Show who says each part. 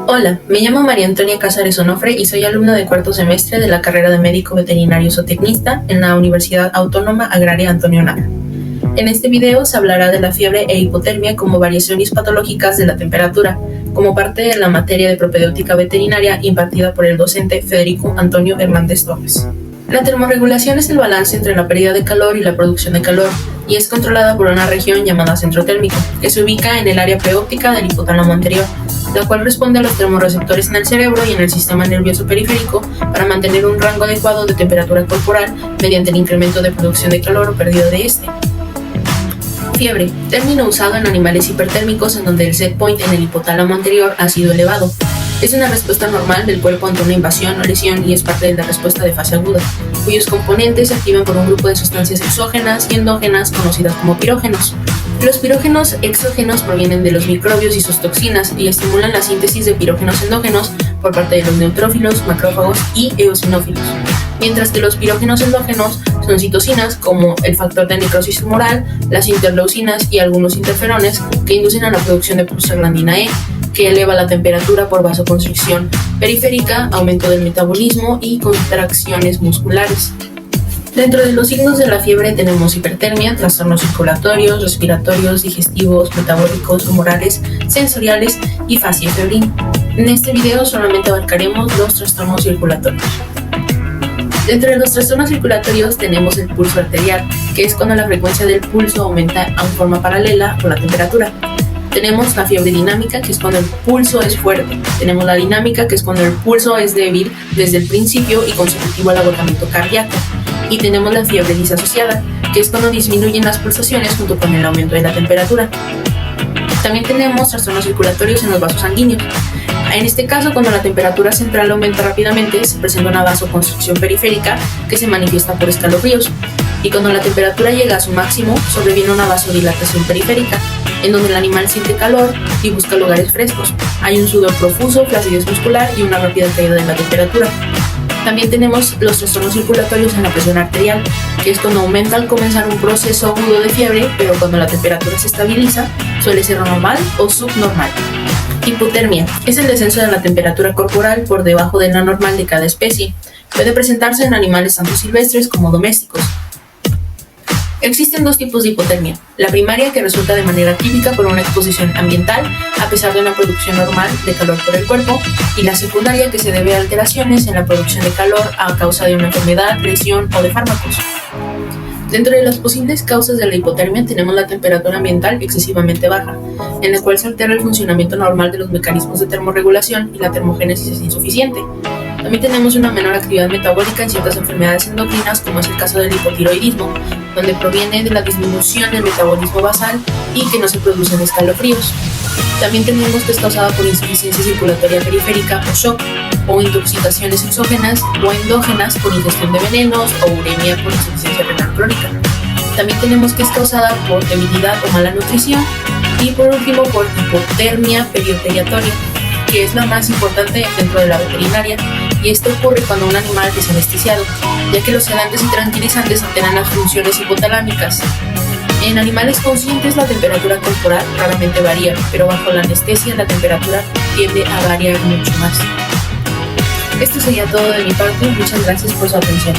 Speaker 1: Hola, me llamo María Antonia Cázares Onofre y soy alumna de cuarto semestre de la carrera de médico veterinario zootecnista en la Universidad Autónoma Agraria Antonio Nara. En este video se hablará de la fiebre e hipotermia como variaciones patológicas de la temperatura, como parte de la materia de propedéutica veterinaria impartida por el docente Federico Antonio Hernández Torres. La termorregulación es el balance entre la pérdida de calor y la producción de calor, y es controlada por una región llamada centro térmico, que se ubica en el área preóptica del hipotálamo anterior, la cual responde a los termorreceptores en el cerebro y en el sistema nervioso periférico para mantener un rango adecuado de temperatura corporal mediante el incremento de producción de calor o pérdida de este. Fiebre, término usado en animales hipertérmicos en donde el set point en el hipotálamo anterior ha sido elevado. Es una respuesta normal del cuerpo ante una invasión o lesión y es parte de la respuesta de fase aguda, cuyos componentes se activan por un grupo de sustancias exógenas y endógenas conocidas como pirógenos. Los pirógenos exógenos provienen de los microbios y sus toxinas y estimulan la síntesis de pirógenos endógenos por parte de los neutrófilos, macrófagos y eosinófilos, mientras que los pirógenos endógenos son citocinas como el factor de necrosis tumoral, las interleucinas y algunos interferones que inducen a la producción de prostaglandina E, que eleva la temperatura por vasoconstricción periférica, aumento del metabolismo y contracciones musculares. Dentro de los signos de la fiebre tenemos hipertermia, trastornos circulatorios, respiratorios, digestivos, metabólicos, humorales, sensoriales y facie febril. En este video solamente abarcaremos los trastornos circulatorios. Dentro de los trastornos circulatorios tenemos el pulso arterial, que es cuando la frecuencia del pulso aumenta en forma paralela con la temperatura. Tenemos la fiebre dinámica, que es cuando el pulso es fuerte. Tenemos la dinámica, que es cuando el pulso es débil desde el principio y consecutivo al agotamiento cardíaco. Y tenemos la fiebre disasociada, que es cuando disminuyen las pulsaciones junto con el aumento de la temperatura. También tenemos trastornos circulatorios en los vasos sanguíneos. En este caso, cuando la temperatura central aumenta rápidamente, se presenta una vasoconstricción periférica que se manifiesta por escalofríos. Y cuando la temperatura llega a su máximo, sobreviene una vasodilatación periférica, en donde el animal siente calor y busca lugares frescos. Hay un sudor profuso, flacidez muscular y una rápida caída de la temperatura. También tenemos los trastornos circulatorios en la presión arterial, que es cuando aumenta al comenzar un proceso agudo de fiebre, pero cuando la temperatura se estabiliza, suele ser normal o subnormal. Hipotermia es el descenso de la temperatura corporal por debajo de la normal de cada especie. Puede presentarse en animales tanto silvestres como domésticos. Existen dos tipos de hipotermia: la primaria, que resulta de manera típica por una exposición ambiental a pesar de una producción normal de calor por el cuerpo, y la secundaria, que se debe a alteraciones en la producción de calor a causa de una enfermedad, lesión o de fármacos. Dentro de las posibles causas de la hipotermia tenemos la temperatura ambiental excesivamente baja, en la cual se altera el funcionamiento normal de los mecanismos de termorregulación y la termogénesis es insuficiente. También tenemos una menor actividad metabólica en ciertas enfermedades endocrinas, como es el caso del hipotiroidismo, donde proviene de la disminución del metabolismo basal y que no se producen escalofríos. También tenemos que es causada por insuficiencia circulatoria periférica o shock, o intoxicaciones exógenas o endógenas por ingestión de venenos o uremia por insuficiencia renal crónica. También tenemos que es causada por debilidad o mala nutrición, y por último por hipotermia perioperiatoria, que es la más importante dentro de la veterinaria, y esto ocurre cuando un animal es anestesiado, ya que los sedantes y tranquilizantes alteran las funciones hipotalámicas. En animales conscientes la temperatura corporal raramente varía, pero bajo la anestesia la temperatura tiende a variar mucho más. Esto sería todo de mi parte, muchas gracias por su atención.